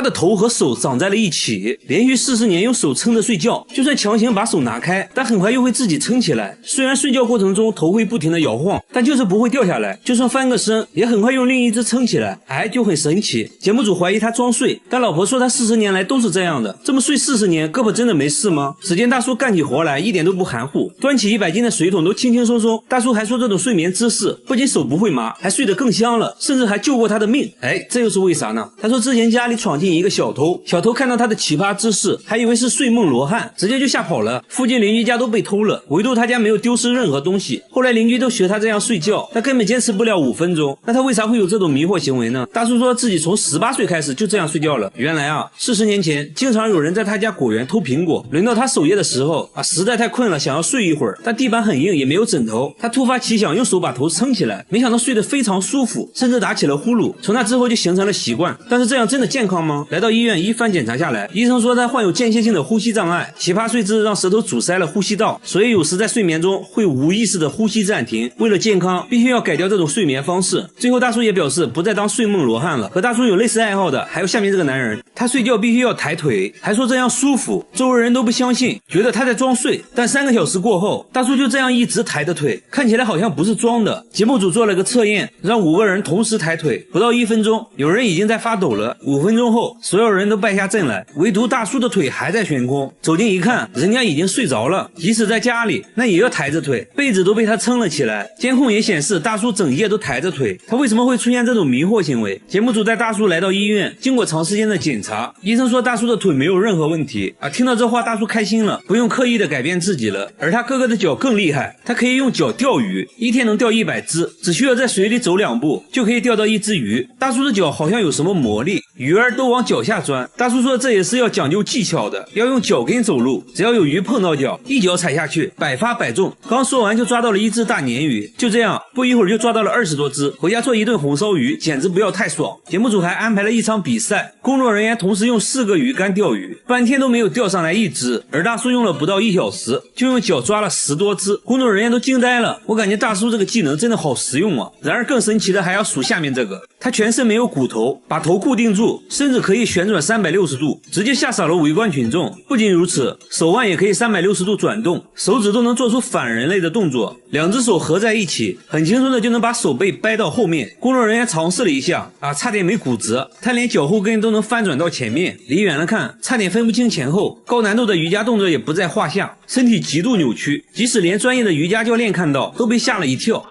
的头和手长在了一起，连续40年用手撑着睡觉，就算强行把手拿开，但很快又会自己撑起来。虽然睡觉过程中头会不停的摇晃，但就是不会掉下来，就算翻个身也很快用另一只撑起来，就很神奇。节目组怀疑他装睡，但老婆说他40年来都是这样的，这么睡40年，胳膊真的没事吗？只见大叔干起活来一点都不含糊，端起100斤的水桶都轻轻松松。大叔还说这种睡眠姿势不仅手不会麻，还睡得更香了，甚至还救过他的命。这又是为啥呢？他说之前家里闯进一个小偷，小偷看到他的奇葩姿势，还以为是睡梦罗汉，直接就吓跑了。附近邻居家都被偷了，唯独他家没有丢失任何东西。后来邻居都学他这样睡觉，他根本坚持不了5分钟。那他为啥会有这种迷惑行为呢？大叔说自己从18岁开始就这样睡觉了。原来40年前经常有人在他家果园偷苹果，轮到他守夜的时候实在太困了，想要睡一会儿，但地板很硬也没有枕头，他突发奇想用手把头撑起来，没想到睡得非常舒服，甚至打起了呼噜。从那之后就形成了习惯。但是这样真的健康吗？来到医院一番检查下来，医生说他患有间歇性的呼吸障碍，奇葩睡姿让舌头阻塞了呼吸道，所以有时在睡眠中会无意识的呼吸暂停。为了健康必须要改掉这种睡眠方式。最后大叔也表示不再当睡梦罗汉了。和大叔有类似爱好的还有下面这个男人，他睡觉必须要抬腿，还说这样舒服，周围人都不相信，觉得他在装睡。但3个小时过后，大叔就这样一直抬着腿，看起来好像不是装的。节目组做了个测验，让5个人同时抬腿，不到1分钟，有人已经在发抖了。5分钟后，所有人都败下阵来，唯独大叔的腿还在悬空。走近一看，人家已经睡着了，即使在家里那也要抬着腿，被子都被他撑了起来。监控也显示大叔整夜都抬着腿，他为什么会出现这种迷惑行为？节目组带大叔来到医院，经过长时间的检查，医生说大叔的腿没有任何问题听到这话大叔开心了，不用刻意的改变自己了。而他哥哥的脚更厉害，他可以用脚钓鱼，一天能钓100只，只需要在水里走2步就可以钓到1只鱼。大叔的脚好像有什么魔力，鱼儿都往脚下钻。大叔说这也是要讲究技巧的，要用脚跟走路，只要有鱼碰到脚，一脚踩下去，百发百中。刚说完就抓到了1只大鲶鱼，就这样不一会儿就抓到了20多只，回家做一顿红烧鱼，简直不要太爽。节目组还安排了一场比赛，工作人员同时用4个鱼竿钓鱼，半天都没有钓上来1只，而大叔用了不到1小时就用脚抓了10多只，工作人员都惊呆了。我感觉大叔这个技能真的好实用啊！然而更神奇的还要数下面这个，他全身没有骨头，把头固定住，甚至可以旋转360度，直接吓傻了围观群众。不仅如此，手腕也可以360度转动，手指都能做出反人类的动作，2只手合在一起，很轻松的就能把手背掰到后面。工作人员尝试了一下差点没骨折，他连脚后跟都能翻转到前面，离远了看差点分不清前后。高难度的瑜伽动作也不在话下，身体极度扭曲，即使连专业的瑜伽教练看到都被吓了一跳。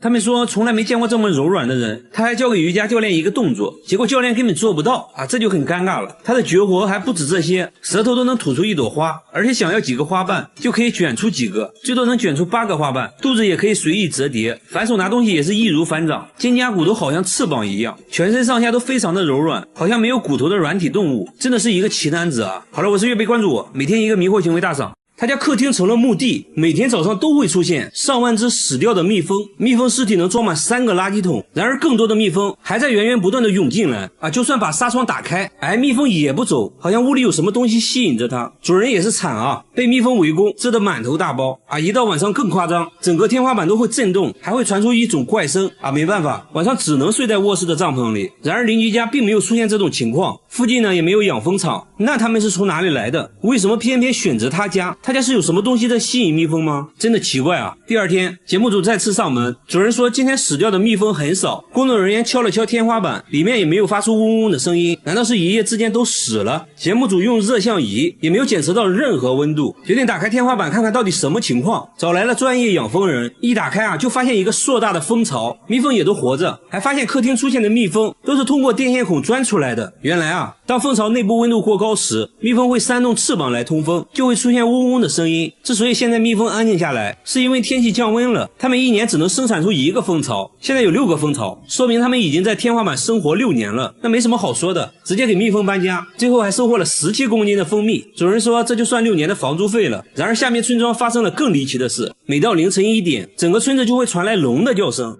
他们说从来没见过这么柔软的人，他还教给瑜伽教练一个动作，结果教练根本做不到这就很尴尬了。他的绝活还不止这些，舌头都能吐出一朵花，而且想要几个花瓣就可以卷出几个，最多能卷出8个花瓣，肚子也可以随意折叠，反手拿东西也是易如反掌，肩胛骨都好像翅膀一样，全身上下都非常的柔软，好像没有骨头的软体动物，真的是一个奇男子啊！好了，我是岳飞，关注我，每天一个迷惑行为大赏。他家客厅成了墓地，每天早上都会出现上万只死掉的蜜蜂，蜜蜂尸体能装满3个垃圾桶。然而更多的蜜蜂还在源源不断的涌进来就算把纱窗打开蜜蜂也不走，好像屋里有什么东西吸引着它。主人也是惨被蜜蜂围攻，蛰得满头大包一到晚上更夸张，整个天花板都会震动，还会传出一种怪声没办法，晚上只能睡在卧室的帐篷里。然而邻居家并没有出现这种情况，附近呢也没有养蜂场，那他们是从哪里来的？为什么偏偏选择他家？他家是有什么东西在吸引蜜蜂吗？真的奇怪第二天节目组再次上门，主人说今天死掉的蜜蜂很少，工作人员敲了敲天花板，里面也没有发出嗡嗡的声音，难道是一夜之间都死了？节目组用热像仪也没有检测到任何温度，决定打开天花板看看到底什么情况，找来了专业养蜂人，一打开就发现一个硕大的蜂巢，蜜蜂也都活着，还发现客厅出现的蜜蜂都是通过电线孔钻出来的。原来当蜂巢内部温度过高时，蜜蜂会扇动翅膀来通风，就会出现嗡嗡的声音。之所以现在蜜蜂安静下来，是因为天气降温了，它们一年只能生产出1个蜂巢，现在有6个蜂巢，说明它们已经在天花板生活6年了。那没什么好说的，直接给蜜蜂搬家，最后还收获了17公斤的蜂蜜。主人说这就算6年的房租费了。然而下面村庄发生了更离奇的事，每到凌晨1点，整个村子就会传来龙的叫声。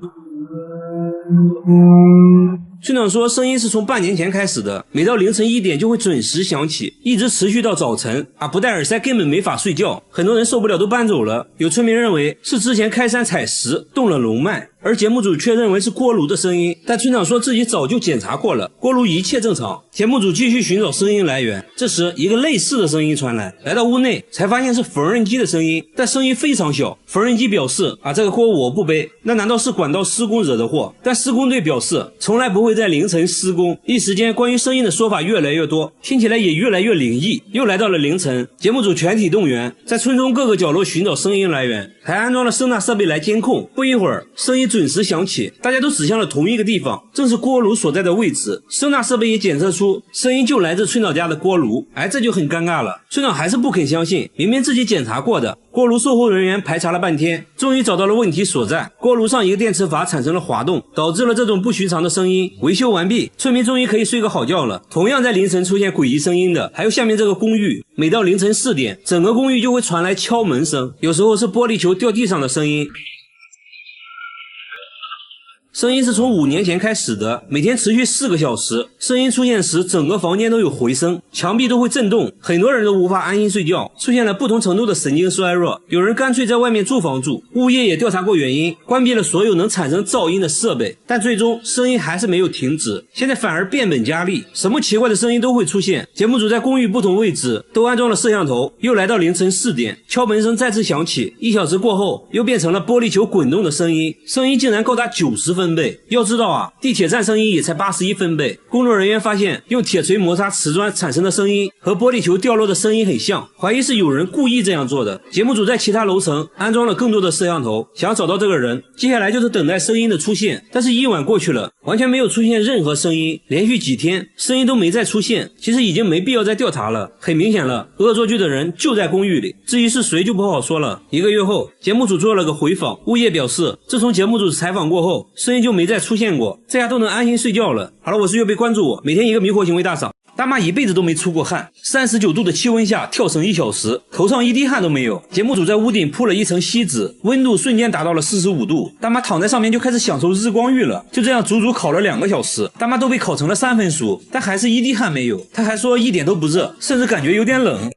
村长说声音是从半年前开始的，每到凌晨1点就会准时响起，一直持续到早晨不戴耳塞根本没法睡觉，很多人受不了都搬走了。有村民认为是之前开山采石动了龙脉，而节目组却认为是锅炉的声音，但村长说自己早就检查过了，锅炉一切正常。节目组继续寻找声音来源，这时一个类似的声音传来，来到屋内才发现是缝纫机的声音，但声音非常小。缝纫机表示这个锅我不背，那难道是管道施工惹的祸？但施工队表示从来不会在凌晨施工。一时间关于声音的说法越来越多，听起来也越来越灵异。又来到了凌晨，节目组全体动员，在村中各个角落寻找声音来源，还安装了声纳设备来监控。不一会儿，声音准时响起，大家都指向了同一个地方，正是锅炉所在的位置。声纳设备也检测出声音就来自村长家的锅炉。这就很尴尬了，村长还是不肯相信，明明自己检查过的。锅炉售后人员排查了半天，终于找到了问题所在，锅炉上一个电磁阀产生了滑动，导致了这种不寻常的声音。维修完毕，村民终于可以睡个好觉了。同样在凌晨出现诡异声音的还有下面这个公寓，每到凌晨4点，整个公寓就会传来敲门声，有时候是玻璃球掉地上的声音。声音是从5年前开始的，每天持续4个小时。声音出现时，整个房间都有回声，墙壁都会震动，很多人都无法安心睡觉，出现了不同程度的神经衰弱。有人干脆在外面租房住。物业也调查过原因，关闭了所有能产生噪音的设备，但最终声音还是没有停止，现在反而变本加厉，什么奇怪的声音都会出现。节目组在公寓不同位置都安装了摄像头。又来到凌晨4点，敲门声再次响起，1小时过后又变成了玻璃球滚动的声音，声音竟然高达90分贝。要知道地铁站声音也才81分贝。工作人员发现用铁锤摩擦瓷砖产生的声音和玻璃球掉落的声音很像，怀疑是有人故意这样做的。节目组在其他楼层安装了更多的摄像头，想要找到这个人。接下来就是等待声音的出现，但是1晚过去了，完全没有出现任何声音，连续几天声音都没再出现。其实已经没必要再调查了，很明显了，恶作剧的人就在公寓里，至于是谁就不好说了。1个月后，节目组做了个回访，物业表示自从节目组采访过后，声音就没再出现过，这下都能安心睡觉了。好了，我是岳飞，关注我，每天一个迷惑行为大赏。大妈一辈子都没出过汗，39度的气温下跳绳1小时，头上一滴汗都没有。节目组在屋顶铺了一层锡纸，温度瞬间达到了45度，大妈躺在上面就开始享受日光浴了。就这样足足烤了2个小时，大妈都被烤成了3分熟，但还是一滴汗没有。她还说一点都不热，甚至感觉有点冷。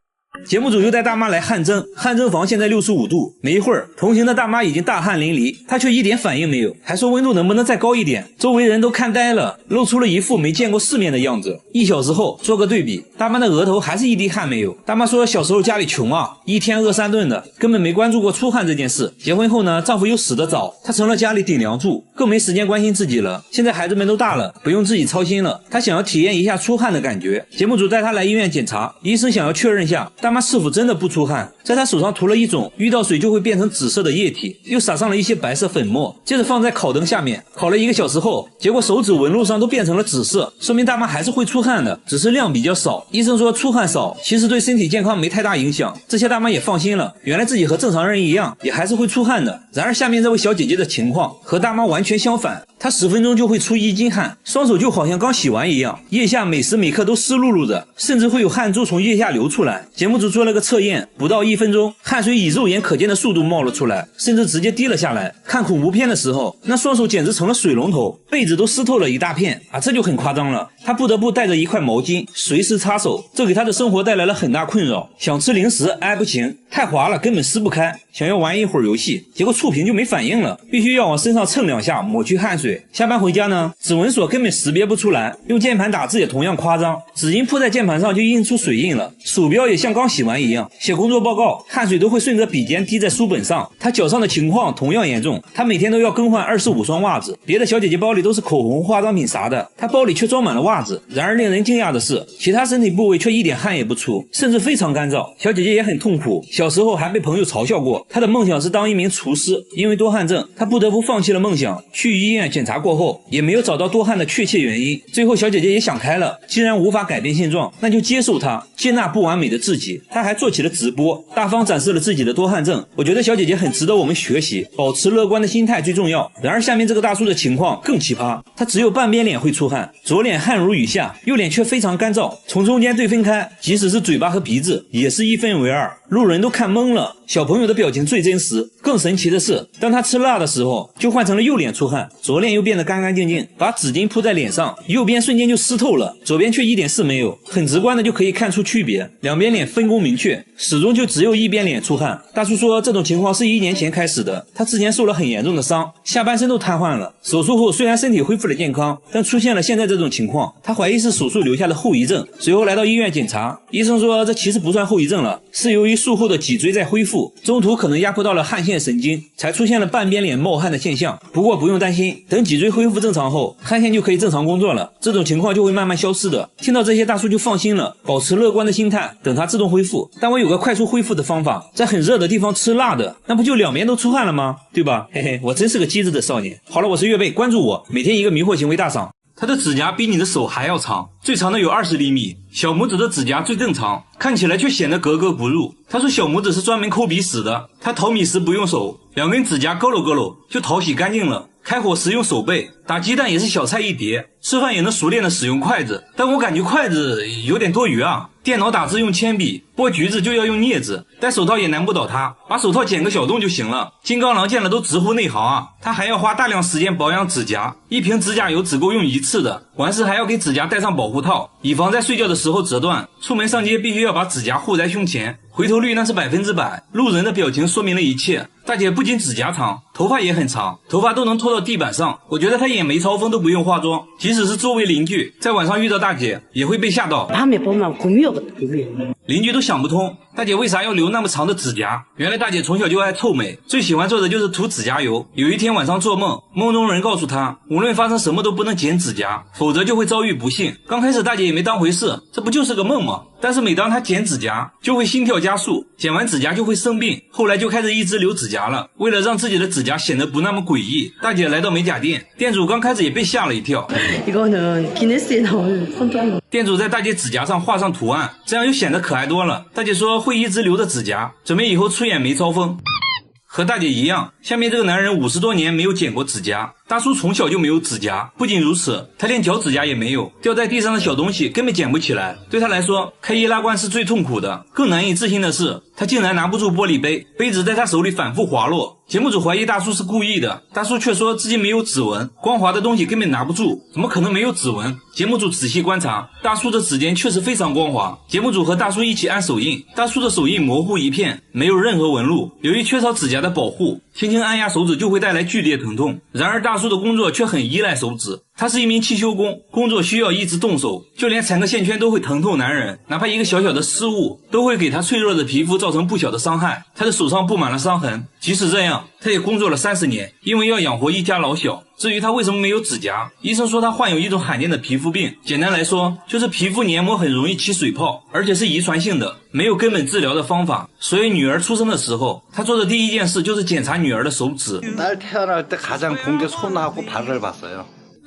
节目组又带大妈来汗蒸，汗蒸房现在65度，没一会儿，同行的大妈已经大汗淋漓，她却一点反应没有，还说温度能不能再高一点。周围人都看呆了，露出了一副没见过世面的样子。1小时后做个对比，大妈的额头还是一滴汗没有。大妈说小时候家里穷一天饿3顿的，根本没关注过出汗这件事。结婚后呢，丈夫又死得早，她成了家里顶梁柱，更没时间关心自己了。现在孩子们都大了，不用自己操心了，她想要体验一下出汗的感觉。节目组带她来医院检查，医生想要确认下大妈是否真的不出汗，在她手上涂了一种遇到水就会变成紫色的液体，又撒上了一些白色粉末，接着放在烤灯下面烤了1个小时后，结果手指纹路上都变成了紫色，说明大妈还是会出汗的，只是量比较少。医生说出汗少其实对身体健康没太大影响，这些大妈也放心了，原来自己和正常人一样也还是会出汗的。然而下面这位小姐姐的情况和大妈完全相反，她10分钟就会出1斤汗，双手就好像刚洗完一样，腋下每时每刻都湿漉漉的，甚至会有汗珠从腋下流出来。节目组做了个测验，不到1分钟，汗水以肉眼可见的速度冒了出来，甚至直接滴了下来。看恐怖片的时候，那双手简直成了水龙头，被子都湿透了一大片这就很夸张了。他不得不带着一块毛巾随时擦手，这给他的生活带来了很大困扰。想吃零食不行，太滑了根本撕不开，想要玩一会儿游戏，结果触屏就没反应了，必须要往身上蹭2下抹去汗水。下班回家呢，指纹锁根本识别不出来，用键盘打字也同样夸张，指印铺在键盘上就印出水印了，鼠标也像刚洗完一样。写工作报告，汗水都会顺着笔尖滴在书本上。他脚上的情况同样严重，他每天都要更换25双袜子，别的小姐姐包里都是口红、化妆品啥的，他包里却装满了袜子。然而令人惊讶的是，其他身体部位却一点汗也不出，甚至非常干燥。小姐姐也很痛苦，小时候还被朋友嘲笑过，她的梦想是当一名厨师，因为多汗症，她不得不放弃了梦想。去医院检查过后，也没有找到多汗的确切原因。最后小姐姐也想开了，既然无法改变现状，那就接受它，接纳不完美的自己。起，她还做起了直播，大方展示了自己的多汗症。我觉得小姐姐很值得我们学习，保持乐观的心态最重要。然而下面这个大叔的情况更奇葩，他只有半边脸会出汗，左脸汗如雨下，右脸却非常干燥，从中间对分开，即使是嘴巴和鼻子也是一分为二，路人都看懵了。小朋友的表情最真实，更神奇的是，当他吃辣的时候，就换成了右脸出汗，左脸又变得干干净净，把纸巾铺在脸上，右边瞬间就湿透了，左边却一点事没有，很直观的就可以看出区别，两边脸分工明确，始终就只有一边脸出汗。大叔说这种情况是1年前开始的，他之前受了很严重的伤，下半身都瘫痪了，手术后虽然身体恢复了健康，但出现了现在这种情况，他怀疑是手术留下的后遗症，随后来到医院检查，医生说这其实不算后遗症了，是由于术后的脊椎在恢复，中途可能压迫到了汗腺神经，才出现了半边脸冒汗的现象。不过不用担心，等脊椎恢复正常后，汗腺就可以正常工作了，这种情况就会慢慢消失的。听到这些，大叔就放心了，保持乐观的心态，等它自动恢复。但我有个快速恢复的方法，在很热的地方吃辣的，那不就两边都出汗了吗？对吧？嘿嘿，我真是个机智的少年。好了，我是月贝，关注我，每天一个迷惑行为大赏。他的指甲比你的手还要长，最长的有20厘米，小拇指的指甲最正常，看起来却显得格格不入。他说小拇指是专门抠鼻屎的，他淘米时不用手，两根指甲勾搂勾搂就淘洗干净了。开火时用手背，打鸡蛋也是小菜一碟，吃饭也能熟练的使用筷子，但我感觉筷子有点多余啊。电脑打字用铅笔，剥橘子就要用镊子，戴手套也难不倒他，把手套剪个小洞就行了。金刚狼见了都直呼内行啊。他还要花大量时间保养指甲，一瓶指甲油只够用1次的，完事还要给指甲戴上保护套，以防在睡觉的时候折断。出门上街必须要把指甲护在胸前，回头率那是100%，路人的表情说明了一切。大姐不仅指甲长，头发也很长，头发都能拖到地板上，我觉得她演梅超风都不用化妆，即使是周围邻居在晚上遇到大姐也会被吓到。邻居都想不通大姐为啥要留那么长的指甲，原来大姐从小就爱臭美，最喜欢做的就是涂指甲油。有一天晚上做梦，梦中人告诉她无论发生什么都不能剪指甲，否则就会遭遇不幸。刚开始大姐也没当回事，这不就是个梦吗？但是每当她剪指甲就会心跳加速，剪完指甲就会生病，后来就开始一直留指甲了。为了让自己的指甲显得不那么诡异，大姐来到美甲店，店主刚开始也被吓了一跳。店主在大姐指甲上画上图案，这样又显得可爱多了。大姐说会一直留着指甲，准备以后出演梅超风。和大姐一样，下面这个男人50多年没有剪过指甲。大叔从小就没有指甲，不仅如此，他连脚指甲也没有，掉在地上的小东西根本捡不起来。对他来说，开易拉罐是最痛苦的。更难以置信的是，他竟然拿不住玻璃杯，杯子在他手里反复滑落。节目组怀疑大叔是故意的，大叔却说自己没有指纹，光滑的东西根本拿不住，怎么可能没有指纹？节目组仔细观察，大叔的指尖确实非常光滑。节目组和大叔一起按手印，大叔的手印模糊一片，没有任何纹路。由于缺少指甲的保护，轻轻按压手指就会带来剧烈疼痛。然而大叔的工作却很依赖手指，他是一名汽修工，工作需要一直动手，就连缠个线圈都会疼痛难忍，哪怕一个小小的失误都会给他脆弱的皮肤造成不小的伤害。他的手上布满了伤痕，即使这样，他也工作了30年，因为要养活一家老小。至于他为什么没有指甲，医生说他患有一种罕见的皮肤病，简单来说就是皮肤黏膜很容易起水泡，而且是遗传性的，没有根本治疗的方法。所以女儿出生的时候，他做的第一件事就是检查女儿的手指。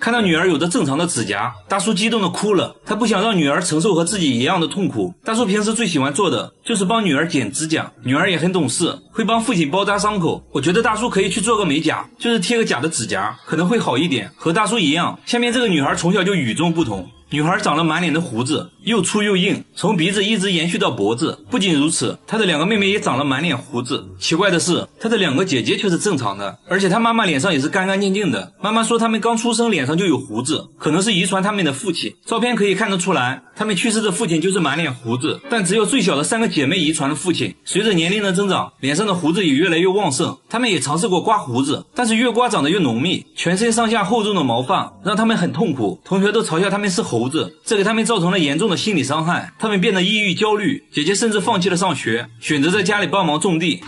看到女儿有着正常的指甲，大叔激动的哭了，他不想让女儿承受和自己一样的痛苦。大叔平时最喜欢做的就是帮女儿剪指甲，女儿也很懂事，会帮父亲包扎伤口。我觉得大叔可以去做个美甲，就是贴个假的指甲，可能会好一点。和大叔一样，下面这个女孩从小就与众不同。女孩长了满脸的胡子，又粗又硬，从鼻子一直延续到脖子。不仅如此，她的2个妹妹也长了满脸胡子。奇怪的是，她的2个姐姐却是正常的，而且她妈妈脸上也是干干净净的。妈妈说她们刚出生脸上就有胡子，可能是遗传他们的父亲。照片可以看得出来，他们去世的父亲就是满脸胡子，但只有最小的3个姐妹遗传了父亲。随着年龄的增长，脸上的胡子也越来越旺盛。她们也尝试过刮胡子，但是越刮长得越浓密，全身上下厚重的毛发让她们很痛苦。同学都嘲笑她们是猴子，这给他们造成了严重的心理伤害，他们变得抑郁焦虑，姐姐甚至放弃了上学，选择在家里帮忙种地。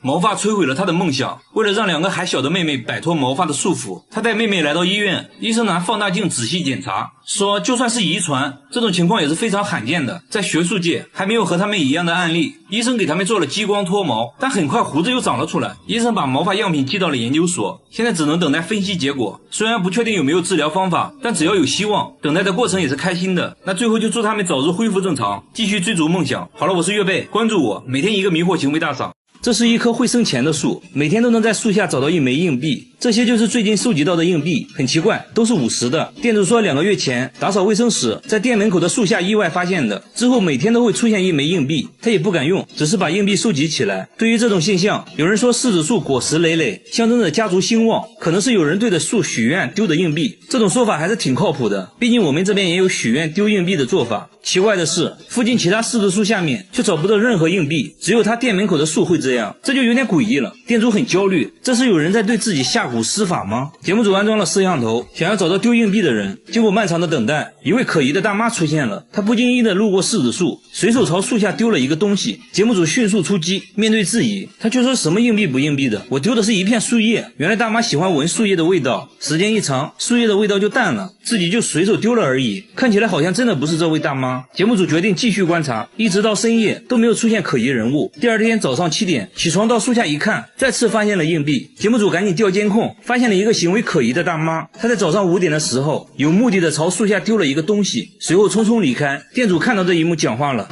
毛发摧毁了他的梦想。为了让2个还小的妹妹摆脱毛发的束缚，他带妹妹来到医院，医生拿放大镜仔细检查，说就算是遗传，这种情况也是非常罕见的，在学术界还没有和他们一样的案例。医生给他们做了激光脱毛，但很快胡子又长了出来。医生把毛发样品寄到了研究所，现在只能等待分析结果。虽然不确定有没有治疗方法，但只要有希望，等待的过程也是开心的。那最后就祝他们早日恢复正常，继续追逐梦想。好了，我是月贝，关注我，每天一个迷惑行为大赏。这是一棵会生钱的树，每天都能在树下找到1枚硬币。这些就是最近收集到的硬币，很奇怪，都是50的。店主说2个月前打扫卫生时，在店门口的树下意外发现的，之后每天都会出现1枚硬币，他也不敢用，只是把硬币收集起来。对于这种现象，有人说柿子树果实累累，象征着家族兴旺，可能是有人对着树许愿丢的硬币。这种说法还是挺靠谱的，毕竟我们这边也有许愿丢硬币的做法。奇怪的是，附近其他柿子树下面却找不到任何硬币，只有他店门口的树会这样，这就有点诡异了。店主很焦虑，这是有人在对自己下蛊施法吗？节目组安装了摄像头，想要找到丢硬币的人。经过漫长的等待，一位可疑的大妈出现了，她不经意地路过柿子树，随手朝树下丢了一个东西。节目组迅速出击，面对质疑，她却说什么硬币不硬币的，我丢的是一片树叶。原来大妈喜欢闻树叶的味道，时间一长，树叶的味道就淡了，自己就随手丢了而已。看起来好像真的不是这位大妈。节目组决定继续观察，一直到深夜都没有出现可疑人物。第二天早上7点起床到树下一看，再次发现了硬币。节目组赶紧调监控，发现了一个行为可疑的大妈。她在早上5点的时候有目的的朝树下丢了一个东西，随后匆匆离开。店主看到这一幕讲话了，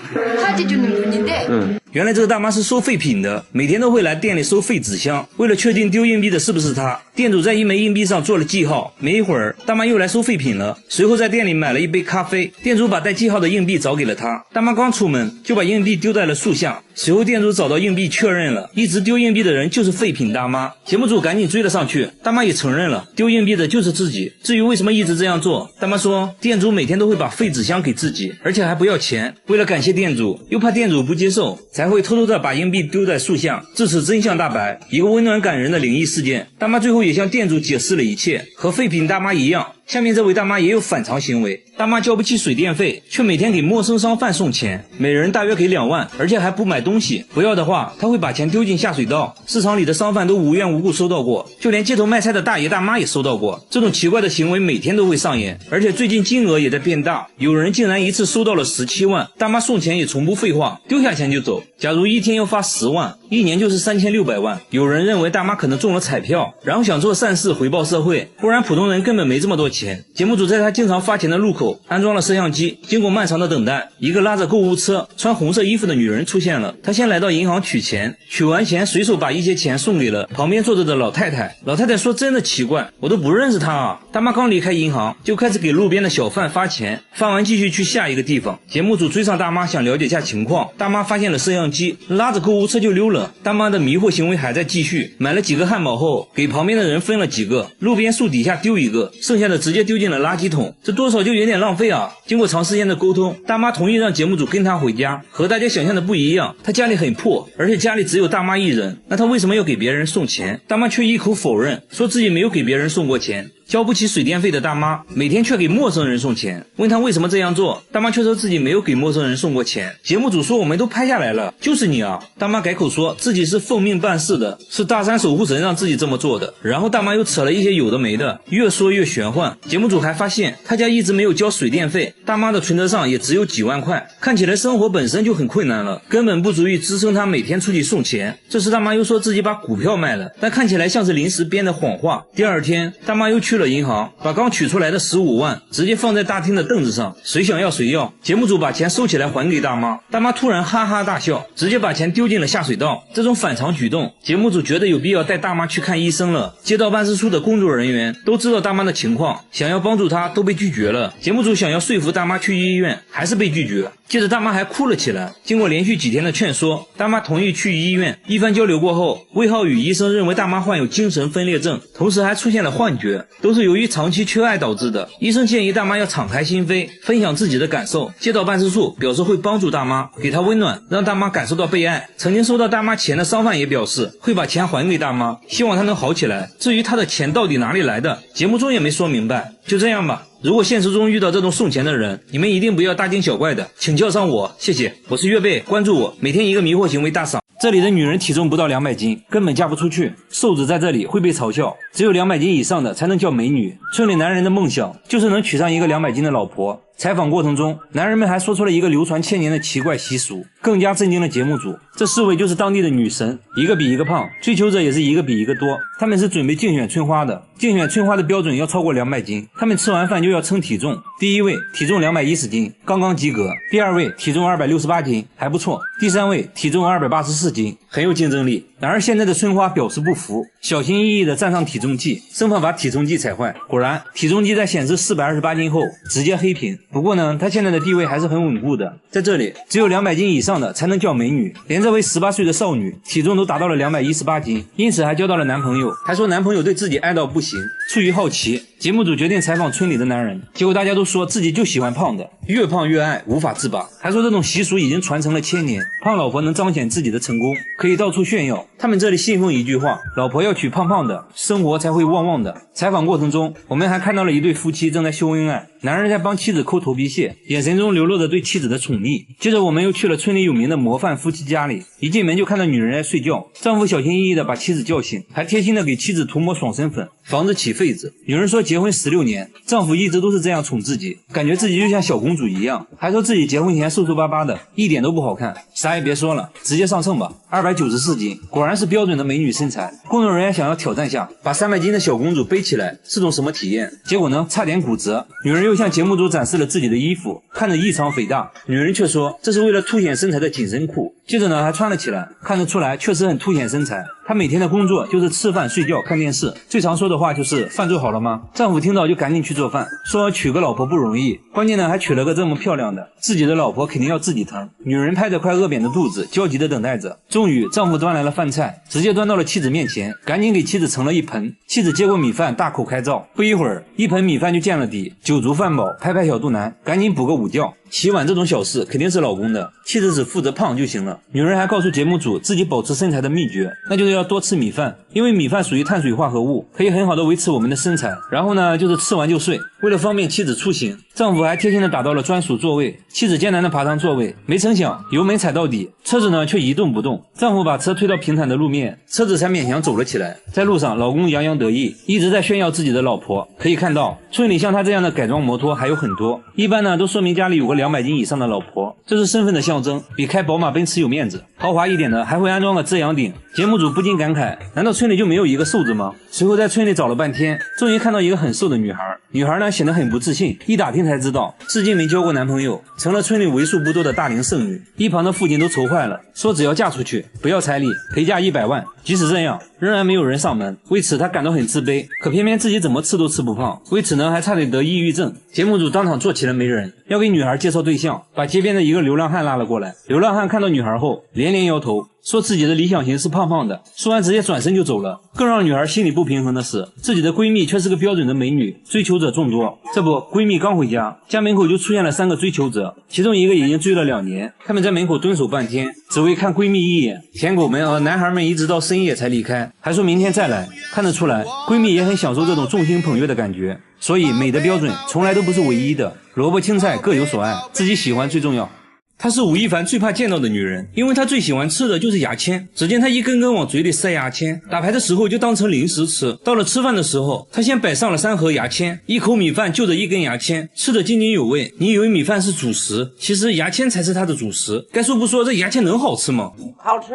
原来这个大妈是收废品的，每天都会来店里收废纸箱。为了确定丢硬币的是不是她，店主在1枚硬币上做了记号。没一会儿，大妈又来收废品了，随后在店里买了1杯咖啡。店主把带记号的硬币找给了她，大妈刚出门就把硬币丢在了树下。随后店主找到硬币确认了，一直丢硬币的人就是废品大妈。节目组赶紧追了上去，大妈也承认了，丢硬币的就是自己。至于为什么一直这样做，大妈说店主每天都会把废纸箱给自己，而且还不要钱。为了感谢店主，又怕店主不接受，才会偷偷的把硬币丢在树下。至此真相大白，一个温暖感人的灵异事件。大妈最后也向店主解释了一切，和废品大妈一样，下面这位大妈也有反常行为。大妈交不起水电费，却每天给陌生商贩送钱，每人大约给2万，而且还不买东西，不要的话她会把钱丢进下水道。市场里的商贩都无缘无故收到过，就连街头卖菜的大爷大妈也收到过。这种奇怪的行为每天都会上演，而且最近金额也在变大，有人竟然一次收到了17万。大妈送钱也从不废话，丢下钱就走。假如一天要发10万，一年就是3600万。有人认为大妈可能中了彩票，然后想做善事回报社会，不然普通人根本没这么多钱。节目组在他经常花钱的路口安装了摄像机，经过漫长的等待，一个拉着购物车穿红色衣服的女人出现了。她先来到银行取钱，取完钱随手把一些钱送给了旁边坐着的老太太。老太太说真的奇怪，我都不认识她啊。大妈刚离开银行就开始给路边的小贩发钱，发完继续去下一个地方。节目组追上大妈想了解下情况，大妈发现了摄像机，拉着购物车就溜了。大妈的迷惑行为还在继续，买了几个汉堡后给旁边的人分了几个，路边树底下丢一个，剩下的直接丢进了垃圾桶，这多少就有点浪费啊。经过长时间的沟通，大妈同意让节目组跟她回家。和大家想象的不一样，她家里很破，而且家里只有大妈一人，那她为什么要给别人送钱？大妈却一口否认，说自己没有给别人送过钱。交不起水电费的大妈每天却给陌生人送钱，问她为什么这样做，大妈却说自己没有给陌生人送过钱。节目组说我们都拍下来了，就是你啊。大妈改口说自己是奉命办事的，是大山守护神让自己这么做的。然后大妈又扯了一些有的没的，越说越玄幻。节目组还发现她家一直没有交水电费，大妈的存折上也只有几万块，看起来生活本身就很困难了，根本不足以支撑她每天出去送钱。这时大妈又说自己把股票卖了，但看起来像是临时编的谎话。第二天大妈又去了银行，把刚取出来的15万直接放在大厅的凳子上，谁想要谁要。节目组把钱收起来还给大妈，大妈突然哈哈大笑，直接把钱丢进了下水道。这种反常举动，节目组觉得有必要带大妈去看医生了。街道办事处的工作人员都知道大妈的情况，想要帮助她都被拒绝了。节目组想要说服大妈去医院，还是被拒绝。接着大妈还哭了起来。经过连续几天的劝说，大妈同意去医院。一番交流过后，魏浩宇医生认为大妈患有精神分裂症，同时还出现了幻觉，都是由于长期缺爱导致的。医生建议大妈要敞开心扉，分享自己的感受。街道办事处表示会帮助大妈，给她温暖，让大妈感受到被爱。曾经收到大妈钱的商贩也表示会把钱还给大妈，希望她能好起来。至于她的钱到底哪里来的，节目中也没说明白。就这样吧，如果现实中遇到这种送钱的人，你们一定不要大惊小怪的，请叫上我，谢谢。我是月贝，关注我，每天一个迷惑行为大赏。这里的女人体重不到200斤，根本嫁不出去，瘦子在这里会被嘲笑，只有200斤以上的才能叫美女。村里男人的梦想就是能娶上一个200斤的老婆。采访过程中，男人们还说出了一个流传千年的奇怪习俗，更加震惊了节目组。这4位就是当地的女神，一个比一个胖，追求者也是一个比一个多。他们是准备竞选春花的，竞选春花的标准要超过200斤，他们吃完饭就要称体重。第1位体重210斤，刚刚及格；第2位体重268斤，还不错；第3位体重284斤，很有竞争力。然而现在的春花表示不服，小心翼翼地站上体重计，生怕把体重计踩坏。果然，体重计在显示428斤后直接黑屏。不过呢，她现在的地位还是很稳固的，在这里只有200斤以上的才能叫美女。连这位18岁的少女体重都达到了218斤，因此还交到了男朋友，还说男朋友对自己爱到不行。出于好奇，节目组决定采访村里的男人，结果大家都说自己就喜欢胖的，越胖越爱，无法自拔，还说这种习俗已经传承了1000年，胖老婆能彰显自己的成功，可以到处炫耀。他们这里信奉一句话，老婆要娶胖胖的，生活才会旺旺的。采访过程中，我们还看到了一对夫妻正在秀恩爱，男人在帮妻子抠头皮屑，眼神中流露着对妻子的宠溺。接着我们又去了村里有名的模范夫妻家里，一进门就看到女人在睡觉，丈夫小心翼翼地把妻子叫醒，还贴心地给妻子涂抹爽身粉，防止起痱子。女人说结婚16年，丈夫一直都是这样宠自己，感觉自己就像小公主一样，还说自己结婚前瘦瘦巴巴的，一点都不好看。啥也别说了，直接上秤吧，294斤，果然是标准的美女身材。工作人员想要挑战下，把300斤的小公主背起来，是种什么体验？结果呢，差点骨折。女人又向节目组展示了自己的衣服，看着异常肥大，女人却说这是为了凸显身材的紧身裤。接着呢，还穿了起来，看得出来确实很凸显身材。她每天的工作就是吃饭、睡觉、看电视，最常说的话就是饭做好了吗？丈夫听到就赶紧去做饭，说娶个老婆不容易，关键呢还娶了个这么漂亮的，自己的老婆肯定要自己疼。女人拍着快饿扁的肚子，焦急地等待着。终于丈夫端来了饭菜，直接端到了妻子面前，赶紧给妻子盛了一盆。妻子接过米饭，大口开造，不一会儿一盆米饭就见了底，酒足饭饱，拍拍小肚腩，赶紧补个午觉。洗碗这种小事肯定是老公的，妻子只负责胖就行了。女人还告诉节目组自己保持身材的秘诀，那就是要多吃米饭，因为米饭属于碳水化合物，可以很好的维持我们的身材。然后呢，就是吃完就睡。为了方便妻子出行，丈夫还贴心的打到了专属座位，妻子艰难的爬上座位，没成想油门踩到底，车子呢却一动不动。丈夫把车推到平坦的路面，车子才勉强走了起来。在路上，老公洋洋得意，一直在炫耀自己的老婆。可以看到，村里像他这样的改装摩托还有很多，一般呢都说明家里有个200斤以上的老婆，这是身份的象征，比开宝马奔驰有面子。豪华一点的还会安装个遮阳顶。节目组不禁感慨，难道村里就没有一个瘦子吗？随后在村里找了半天，终于看到一个很瘦的女孩。女孩呢显得很不自信，一打听才知道至今没交过男朋友，成了村里为数不多的大龄剩女。一旁的父亲都愁坏了，说只要嫁出去不要彩礼，陪嫁100万。即使这样，仍然没有人上门，为此他感到很自卑，可偏偏自己怎么吃都吃不胖，为此呢还差点得抑郁症。节目组当场做起了媒人，要给女孩介绍对象，把街边的一个流浪汉拉了过来。流浪汉看到女孩后连连摇头，说自己的理想型是胖胖的，说完直接转身就走了。更让女孩心里不平衡的是，自己的闺蜜却是个标准的美女，追求者众多。这不，闺蜜刚回家，家门口就出现了3个追求者，其中一个已经追了2年。他们在门口蹲守半天，只为看闺蜜一眼。舔狗们和男孩们一直到深夜才离开，还说明天再来。看得出来，闺蜜也很享受这种众星捧月的感觉。所以美的标准从来都不是唯一的，萝卜青菜各有所爱，自己喜欢最重要。她是吴亦凡最怕见到的女人，因为她最喜欢吃的就是牙签。只见她一根根往嘴里塞牙签，打牌的时候就当成零食吃，到了吃饭的时候，她先摆上了3盒牙签，一口米饭就着1根牙签，吃得津津有味。你以为米饭是主食，其实牙签才是她的主食。该说不说，这牙签能好吃吗？好吃，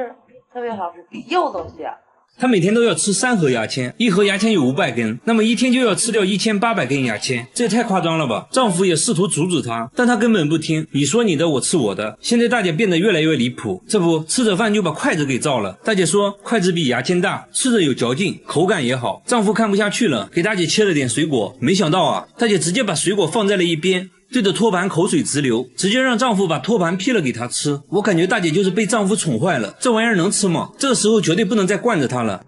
特别好吃，比肉都香。她每天都要吃3盒牙签，一盒牙签有500根，那么一天就要吃掉1800根牙签，这也太夸张了吧。丈夫也试图阻止她，但她根本不听，你说你的，我吃我的。现在大姐变得越来越离谱，这不，吃着饭就把筷子给照了。大姐说筷子比牙签大，吃着有嚼劲，口感也好。丈夫看不下去了，给大姐切了点水果，没想到啊，大姐直接把水果放在了一边，对着托盘口水直流，直接让丈夫把托盘劈了给她吃。我感觉大姐就是被丈夫宠坏了，这玩意儿能吃吗？这个时候绝对不能再惯着她了。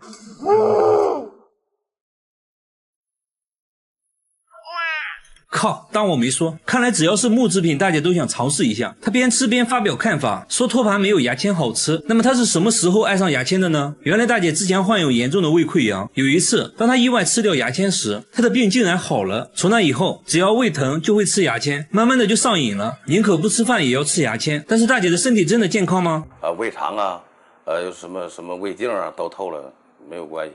靠，当我没说。看来只要是木制品，大家都想尝试一下。她边吃边发表看法，说托盘没有牙签好吃。那么她是什么时候爱上牙签的呢？原来大姐之前患有严重的胃溃疡，有一次当她意外吃掉牙签时，她的病竟然好了。从那以后，只要胃疼就会吃牙签，慢慢的就上瘾了，宁可不吃饭也要吃牙签。但是大姐的身体真的健康吗？胃肠啊，有什么胃镜啊都透了，没有关系。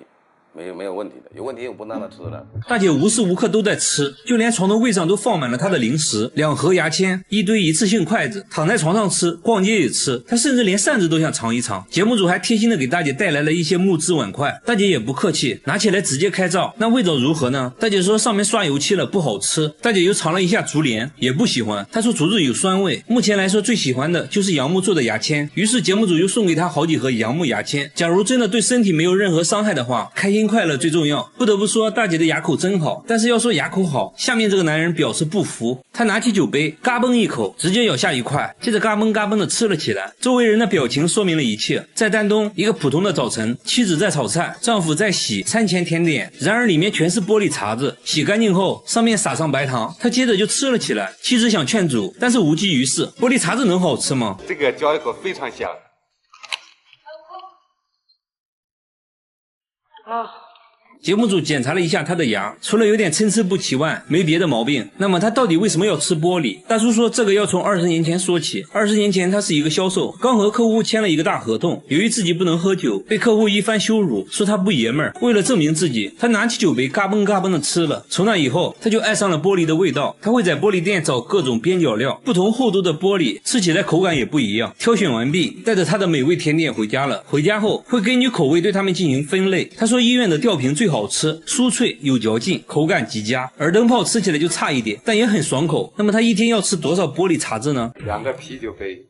没有问题的，有问题我不让他吃了。大姐无时无刻都在吃，就连床头柜上都放满了她的零食，2盒牙签，一堆一次性筷子，躺在床上吃，逛街也吃，她甚至连扇子都想尝一尝。节目组还贴心的给大姐带来了一些木质碗筷，大姐也不客气，拿起来直接开照。那味道如何呢？大姐说上面刷油漆了，不好吃。大姐又尝了一下竹帘，也不喜欢。她说竹子有酸味，目前来说最喜欢的就是杨木做的牙签。于是节目组又送给她好几盒杨木牙签。假如真的对身体没有任何伤害的话，开心快乐最重要。不得不说大姐的牙口真好，但是要说牙口好，下面这个男人表示不服。他拿起酒杯嘎嘣一口，直接咬下一块，接着嘎嘣嘎嘣的吃了起来。周围人的表情说明了一切。在丹东一个普通的早晨，妻子在炒菜，丈夫在洗餐前甜点，然而里面全是玻璃碴子，洗干净后上面撒上白糖，他接着就吃了起来。妻子想劝阻，但是无济于事。玻璃碴子能好吃吗？这个嚼一口非常香。节目组检查了一下他的牙，除了有点参差不齐外，没别的毛病。那么他到底为什么要吃玻璃？大叔说这个要从20年前说起。20年前他是一个销售，刚和客户签了一个大合同，由于自己不能喝酒，被客户一番羞辱，说他不爷们儿。为了证明自己，他拿起酒杯嘎嘣嘎嘣的吃了。从那以后他就爱上了玻璃的味道，他会在玻璃店找各种边角料，不同厚度的玻璃吃起来口感也不一样。挑选完毕，带着他的美味甜点回家了。回家后会根据口味对他们进行分类。他说医院的吊瓶最好吃，酥脆有嚼劲，口感极佳。而灯泡吃起来就差一点，但也很爽口。那么他一天要吃多少玻璃碴子呢？2个啤酒杯。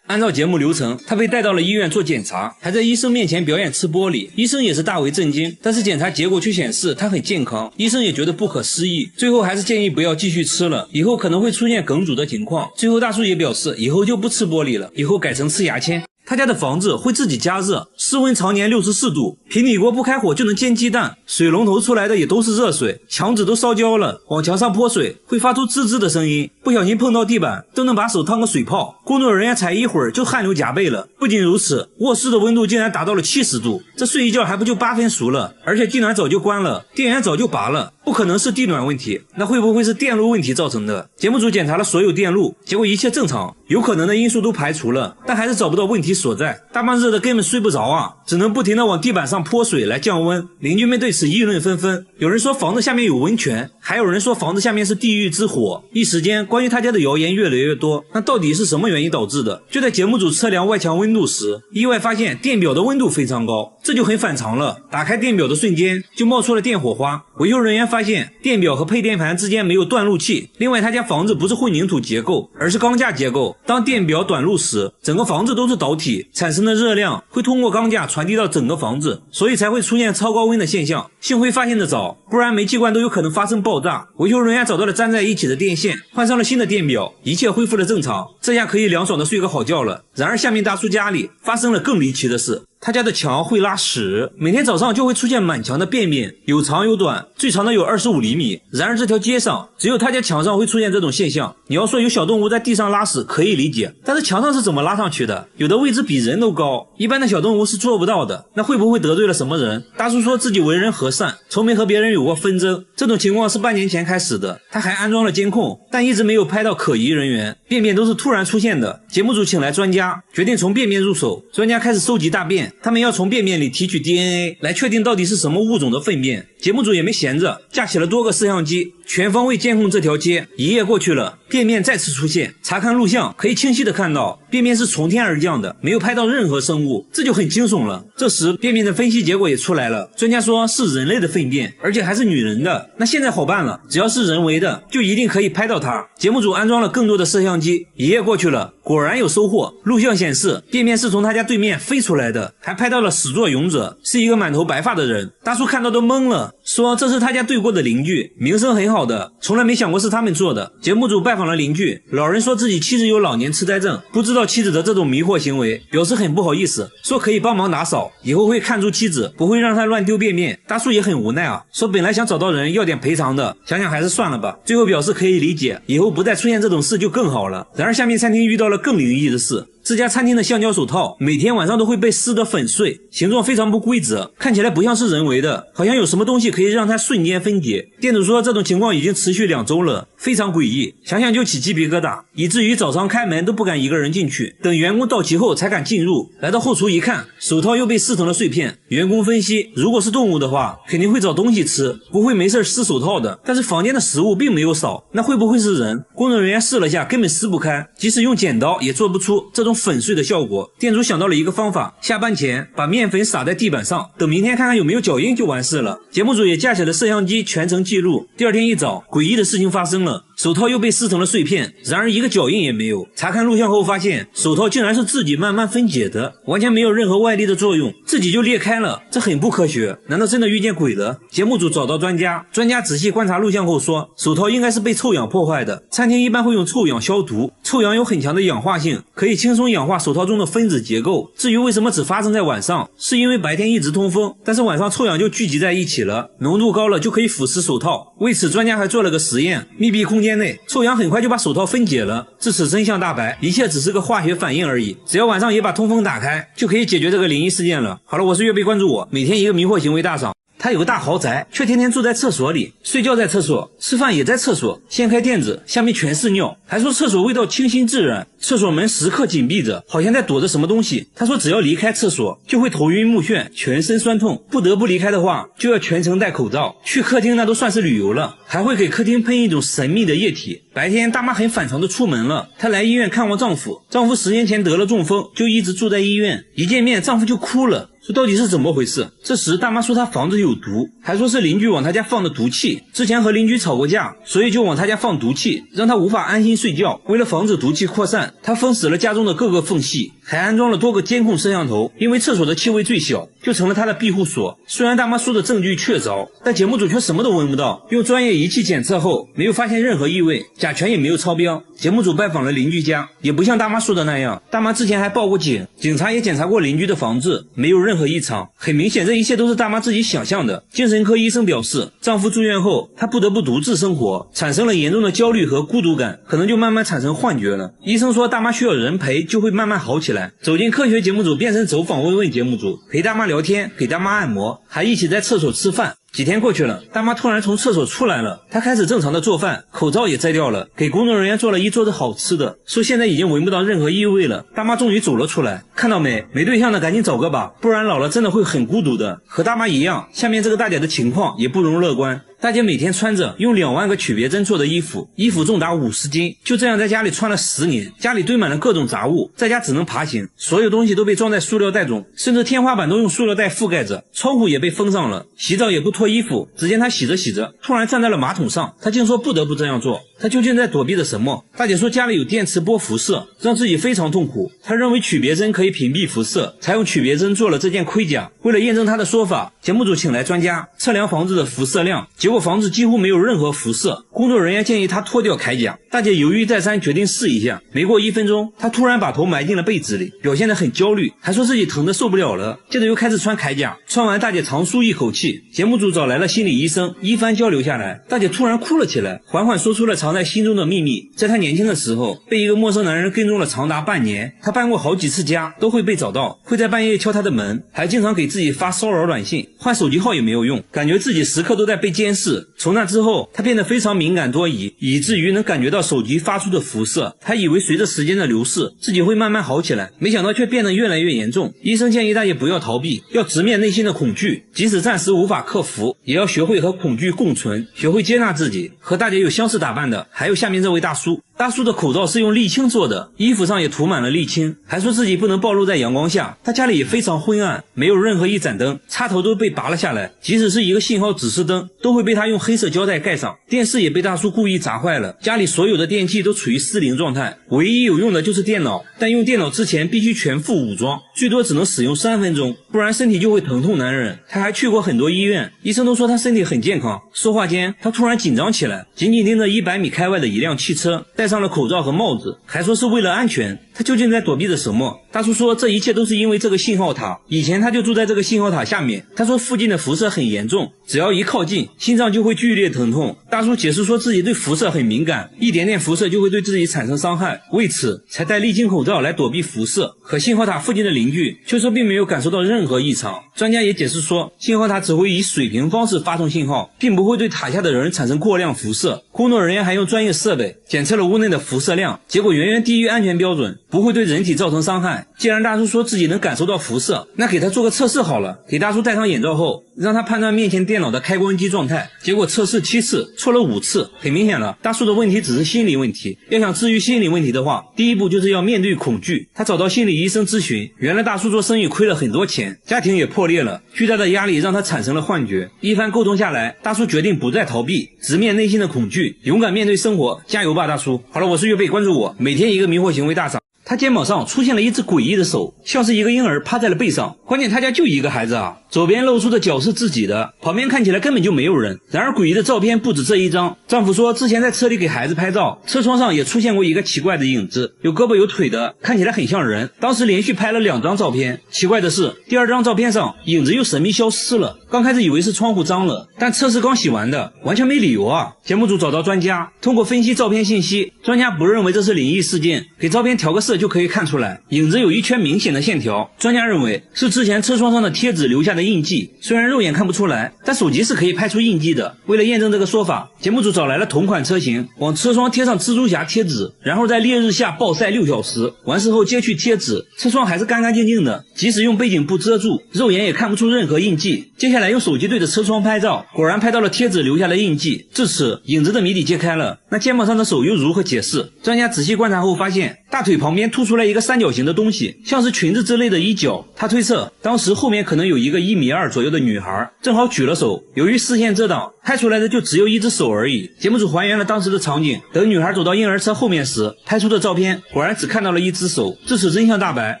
按照节目流程，他被带到了医院做检查，还在医生面前表演吃玻璃。医生也是大为震惊，但是检查结果却显示他很健康。医生也觉得不可思议，最后还是建议不要继续吃了，以后可能会出现梗阻的情况。最后大叔也表示以后就不吃玻璃了，以后改成吃牙签。他家的房子会自己加热，室温常年64度，平底锅不开火就能煎鸡蛋，水龙头出来的也都是热水，墙纸都烧焦了，往墙上泼水会发出吱吱的声音，不小心碰到地板都能把手烫个水泡，工作人员踩一会儿就汗流浃背了。不仅如此，卧室的温度竟然达到了70度，这睡一觉还不就8分熟了，而且地暖早就关了，电源早就拔了，不可能是地暖问题，那会不会是电路问题造成的？节目组检查了所有电路，结果一切正常，有可能的因素都排除了，但还是找不到问题所在。大半日的根本睡不着啊，只能不停地往地板上泼水来降温。邻居们对此议论纷纷，有人说房子下面有温泉，还有人说房子下面是地狱之火。一时间关于他家的谣言越来越多，那到底是什么原因导致的？就在节目组测量外墙温度时，意外发现电表的温度非常高，这就很反常了。打开电表的瞬间就冒出了电火花，维修人员发现电表和配电盘之间没有断路器。另外他家房子不是混凝土结构，而是钢架结构，当电表短路时，整个房子都是导体，产生的热量会通过钢架传递到整个房子，所以才会出现超高温的现象。幸亏发现的早，不然煤气罐都有可能发生爆炸。维修人员找到了粘在一起的电线，换上了新的电表，一切恢复了正常，这下可以凉爽的睡个好觉了。然而下面大叔家里发生了更离奇的事，他家的墙会拉屎，每天早上就会出现满墙的便便，有长有短，最长的有25厘米。然而这条街上只有他家墙上会出现这种现象。你要说有小动物在地上拉屎可以理解，但是墙上是怎么拉上去的？有的位置比人都高，一般的小动物是做不到的。那会不会得罪了什么人？大叔说自己为人和善，从没和别人有过纷争，这种情况是半年前开始的。他还安装了监控，但一直没有拍到可疑人员，便便都是突然出现的。节目组请来专家，决定从便便入手。专家开始收集大便，他们要从便便里提取 DNA 来确定到底是什么物种的粪便。节目组也没闲着，架起了多个摄像机，全方位监控这条街。一夜过去了，便便再次出现，查看录像可以清晰的看到便便是从天而降的，没有拍到任何生物，这就很惊悚了。这时便便的分析结果也出来了，专家说是人类的粪便，而且还是女人的。那现在好办了，只要是人为的就一定可以拍到它。节目组安装了更多的摄像机，一夜过去了，果然有收获。录像显示便便是从他家对面飞出来的，还拍到了始作俑者是一个满头白发的人。大叔看到都懵了，说这是他家对过的邻居，名声很好的，从来没想过是他们做的。节目组拜访了邻居，老人说自己妻子有老年痴呆症，不知道妻子的这种迷惑行为，表示很不好意思，说可以帮忙打扫，以后会看住妻子，不会让她乱丢便便。大叔也很无奈啊，说本来想找到人要点赔偿的，想想还是算了吧，最后表示可以理解，以后不再出现这种事就更好了。然而下面餐厅遇到了更灵异的事。这家餐厅的橡胶手套每天晚上都会被撕得粉碎，形状非常不规则，看起来不像是人为的，好像有什么东西可以让它瞬间分解。店主说这种情况已经持续2周了，非常诡异，想想就起鸡皮疙瘩，以至于早上开门都不敢一个人进去，等员工到齐后才敢进入。来到后厨一看，手套又被撕成了碎片。员工分析，如果是动物的话，肯定会找东西吃，不会没事撕手套的。但是房间的食物并没有少，那会不会是人？工作人员试了下，根本撕不开，即使用剪刀也做不出这种粉碎的效果。店主想到了一个方法，下班前把面粉撒在地板上，等明天看看有没有脚印就完事了。节目组也架起了摄像机全程记录。第二天一早，诡异的事情发生了，手套又被撕成了碎片，然而一个脚印也没有。查看录像后发现，手套竟然是自己慢慢分解的，完全没有任何外力的作用，自己就裂开了，这很不科学。难道真的遇见鬼了？节目组找到专家仔细观察录像后说，手套应该是被臭氧破坏的。餐厅一般会用臭氧消毒，臭氧有很强的氧化性，可以轻松氧化手套中的分子结构。至于为什么只发生在晚上，是因为白天一直通风，但是晚上臭氧就聚集在一起了，浓度高了就可以腐蚀手套。为此专家还做了个实验，密闭空间内臭氧很快就把手套分解了。至此真相大白，一切只是个化学反应而已，只要晚上也把通风打开，就可以解决这个灵异事件了。好了，我是岳飞，关注我，每天一个迷惑行为大赏。他有个大豪宅，却天天住在厕所里，睡觉在厕所，吃饭也在厕所，掀开垫子下面全是尿，还说厕所味道清新自然，厕所门时刻紧闭着，好像在躲着什么东西。他说只要离开厕所就会头晕目眩，全身酸痛，不得不离开的话就要全程戴口罩。去客厅那都算是旅游了，还会给客厅喷一种神秘的液体。白天大妈很反常的出门了，她来医院看望丈夫10年前得了中风，就一直住在医院，一见面丈夫就哭了，说到底是怎么回事。这时大妈说她房子有毒，还说是邻居往她家放的毒气，之前和邻居吵过架，所以就往她家放毒气，让她无法安心睡觉。为了防止毒气扩散，她封死了家中的各个缝隙，还安装了多个监控摄像头，因为厕所的气味最小，就成了她的庇护所。虽然大妈说的证据确凿，但节目组却什么都闻不到，用专业仪器检测后没有发现任何异味，甲醛也没有超标。节目组拜访了邻居家，也不像大妈说的那样，大妈之前还报过警，警察也检查过邻居的房子，没有任何异常。很明显这一切都是大妈自己想象的。精神科医生表示，丈夫住院后她不得不独自生活，产生了严重的焦虑和孤独感，可能就慢慢产生幻觉了。医生说大妈需要人陪就会慢慢好起来。走进科学节目组变成走访问问节目组，陪大妈聊天，给大妈按摩，还一起在厕所吃饭。几天过去了，大妈突然从厕所出来了，她开始正常的做饭，口罩也摘掉了，给工作人员做了一桌子好吃的，说现在已经闻不到任何异味了。大妈终于走了出来，看到没对象的赶紧找个吧，不然老了真的会很孤独的。和大妈一样，下面这个大姐的情况也不容乐观。大姐每天穿着用2万个曲别针做的衣服，衣服重达50斤，就这样在家里穿了10年，家里堆满了各种杂物，在家只能爬行，所有东西都被装在塑料袋中，甚至天花板都用塑料袋覆盖着，窗户也被封上了。洗澡也不脱衣服，只见她洗着洗着突然站在了马桶上，她竟说不得不这样做，她究竟在躲避着什么？大姐说家里有电磁波辐射，让自己非常痛苦，她认为曲别针可以屏蔽辐射，才用曲别针做了这件盔甲。为了验证她的说法，节目组请来专家测量房子的辐射量，结果房子几乎没有任何辐射。工作人员建议她脱掉铠甲，大姐犹豫再三，决定试一下。没过1分钟，她突然把头埋进了被子里，表现得很焦虑，还说自己疼得受不了了。接着又开始穿铠甲，穿完大姐长舒一口气。节目组找来了心理医生，一番交流下来，大姐突然哭了起来，缓缓说出了藏在心中的秘密。在她年轻的时候，被一个陌生男人跟踪了长达半年，她搬过好几次家，都会被找到，会在半夜敲她的门，还经常给自己发骚扰短信，换手机号也没有用，感觉自己时刻都在被监视。从那之后，她变得非常敏感多疑，以至于能感觉到手机发出的辐射。她以为随着时间的流逝，自己会慢慢好起来，没想到却变得越来越严重。医生建议大家不要逃避，要直面内心的恐惧，即使暂时无法克服，也要学会和恐惧共存，学会接纳自己。和大姐有相似打扮的还有下面这位大叔。大叔的口罩是用沥青做的，衣服上也涂满了沥青，还说自己不能暴露在阳光下。他家里也非常昏暗，没有任何一盏灯，插头都被拔了下来，即使是一个信号指示灯都会被他用黑色胶带盖上。电视也被大叔故意砸坏了，家里所有的电器都处于失灵状态，唯一有用的就是电脑，但用电脑之前必须全副武装，最多只能使用3分钟，不然身体就会疼痛难忍。他还去过很多医院，医生都说他身体很健康。说话间他突然紧张起来，紧紧盯着100米开外的一辆汽车，戴上了口罩和帽子，还说是为了安全。他究竟在躲避着什么？大叔说这一切都是因为这个信号塔，以前他就住在这个信号塔下面。他说附近的辐射很严重，只要一靠近，心脏就会剧烈疼痛。大叔解释说自己对辐射很敏感，一点点辐射就会对自己产生伤害，为此才戴粒径口罩来躲避辐射。可信号塔附近的邻居却说并没有感受到任何异常。专家也解释说，信号塔只会以水平方式发送信号，并不会对塔下的人产生过量辐射。工作人员还用专业设备检测了屋内的辐射量，结果远远低于安全标准，不会对人体造成伤害。既然大叔说自己能感受到辐射，那给他做个测试好了。给大叔戴上眼罩后，让他判断面前电脑的开关机状态，结果测试7次，错了5次。很明显了，大叔的问题只是心理问题。要想治愈心理问题的话，第一步就是要面对恐惧。他找到心理医生咨询，原来大叔做生意亏了很多钱，家庭也破裂了，巨大的压力让他产生了幻觉。一番沟通下来，大叔决定不再逃避，直面内心的恐惧，勇敢面对生活。加油吧，大叔！好了，我是岳贝，关注我，每天一个迷惑行为大赏。他肩膀上出现了一只诡异的手，像是一个婴儿趴在了背上。关键他家就一个孩子啊，左边露出的脚是自己的，旁边看起来根本就没有人。然而诡异的照片不止这一张。丈夫说之前在车里给孩子拍照，车窗上也出现过一个奇怪的影子，有胳膊有腿的，看起来很像人。当时连续拍了2张照片，奇怪的是第2张照片上影子又神秘消失了。刚开始以为是窗户脏了，但车是刚洗完的，完全没理由啊。节目组找到专家，通过分析照片信息，专家不认为这是灵异事件，给照片调个色就可以看出来，影子有一圈明显的线条。专家认为是之前车窗上的贴纸留下的印记，虽然肉眼看不出来，但手机是可以拍出印记的。为了验证这个说法，节目组找来了同款车型，往车窗贴上蜘蛛侠贴纸，然后在烈日下暴晒6小时，完事后揭去贴纸，车窗还是干干净净的，即使用背景布遮住，肉眼也看不出任何印记。接下来用手机对着车窗拍照，果然拍到了贴纸留下的印记。至此影子的谜底揭开了，那肩膀上的手又如何解释？专家仔细观察后发现，大腿旁边凸出来一个三角形的东西，像是裙子之类的衣角。他推测当时后面可能有一个1.2米左右的女孩，正好举了手，由于视线遮挡，拍出来的就只有一只手而已。节目组还原了当时的场景，等女孩走到婴儿车后面时，拍出的照片果然只看到了一只手。至此真相大白，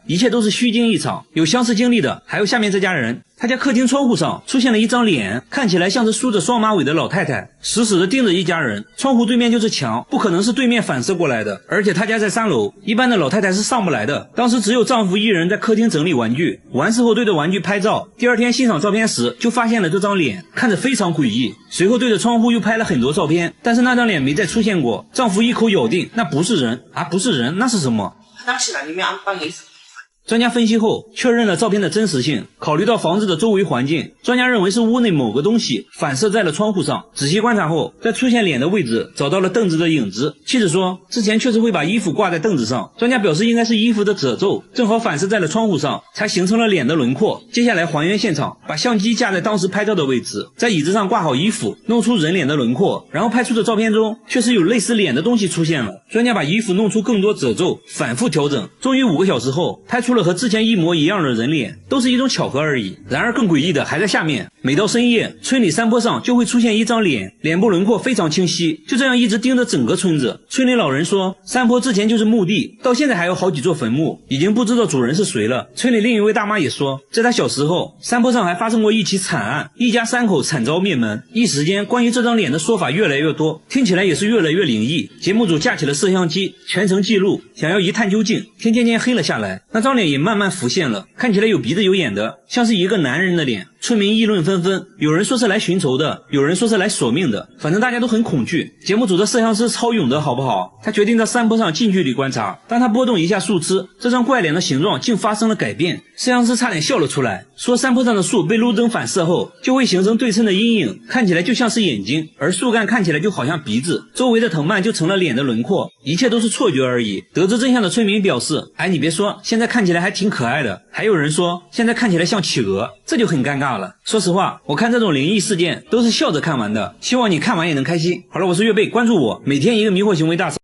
一切都是虚惊一场。有相似经历的还有下面这家人，他家客厅窗户上出现了一张脸，看起来像是梳着双马尾的老太太，死死地盯着一家人。窗户对面就是墙，不可能是对面反射过来的，而且他家在3楼，一般的老太太是上不来的。当时只有丈夫一人在客厅整理玩具，完事后对着玩具拍照，第2天欣赏照片时就发现了这张脸，看着非常诡异。随后对着窗户又拍了很多照片，但是那张脸没再出现过。丈夫一口咬定那不是人啊，不是人，那是什么？专家分析后确认了照片的真实性，考虑到房子的周围环境，专家认为是屋内某个东西反射在了窗户上。仔细观察后，在出现脸的位置找到了凳子的影子。妻子说之前确实会把衣服挂在凳子上，专家表示应该是衣服的褶皱正好反射在了窗户上，才形成了脸的轮廓。接下来还原现场，把相机架在当时拍照的位置，在椅子上挂好衣服，弄出人脸的轮廓，然后拍出的照片中确实有类似脸的东西出现了。专家把衣服弄出更多褶皱，反复调整，终于5个小时后拍出了和之前一模一样的人脸，都是一种巧合而已。然而更诡异的还在下面，每到深夜，村里山坡上就会出现一张脸，脸部轮廓非常清晰，就这样一直盯着整个村子。村里老人说，山坡之前就是墓地，到现在还有好几座坟墓，已经不知道主人是谁了。村里另一位大妈也说，在她小时候，山坡上还发生过一起惨案，一家3口惨遭灭门。一时间关于这张脸的说法越来越多，听起来也是越来越灵异。节目组架起了摄像机，全程记录，想要一探究竟。天渐渐黑了下来，那张脸也慢慢浮现了，看起来有鼻子有眼的，像是一个男人的脸。村民议论纷纷，有人说是来寻仇的，有人说是来索命的，反正大家都很恐惧。节目组的摄像师超勇的好不好？他决定在山坡上近距离观察，当他拨动一下树枝，这张怪脸的形状竟发生了改变。摄像师差点笑了出来，说山坡上的树被路灯反射后就会形成对称的阴影，看起来就像是眼睛，而树干看起来就好像鼻子，周围的藤蔓就成了脸的轮廓，一切都是错觉而已。得知真相的村民表示，哎，你别说，现在看起来还挺可爱的。还有人说现在看起来像企鹅，这就很尴尬了。说实话，我看这种灵异事件都是笑着看完的，希望你看完也能开心。好了，我是岳贝，关注我，每天一个迷惑行为大赏。